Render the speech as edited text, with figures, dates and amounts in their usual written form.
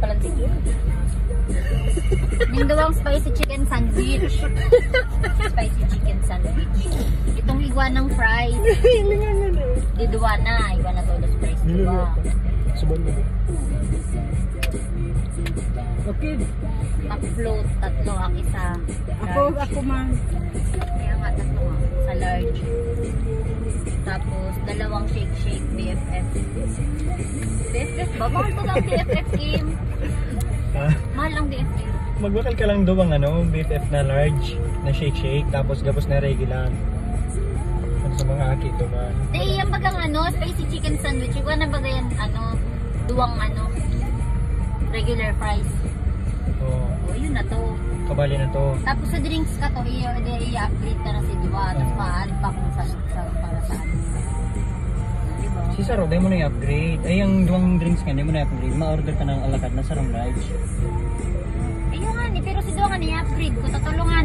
Palantik. Yung dalawang spicy chicken sandwich. Spicy chicken sandwich. Itong iguanang fries. Di iguana todos fries. Diba? Subon mo. Okay. Upload, tatlo ang isa. Ako man. Kaya nga, tatlo nga. Sa large. Tapos, dalawang shake BFF. BFF ba? Mahal ko lang BFF, Kim. Mahal ang BFF. Magbakal ka lang daw ang BFF na large, na shake, tapos gapos na regular. Ano sa mga aki ito ba? Yung bagang spicy chicken sandwich. Ikaw na baga yan, duwang regular fries. Oo. Yun na to. Kabali na to. Tapos sa drinks ka to, i-upgrade ka na si Diwa. Tapos ma-add pa kung para sa diba? Si Saro, dahil mo na i-upgrade. Ay, yung duwang drinks nga, dahil mo na i-upgrade. Ma-order ka ng alakad na sarang large. Ayun nga ni, pero si Diwa nga ni-upgrade ko. Tatulong nga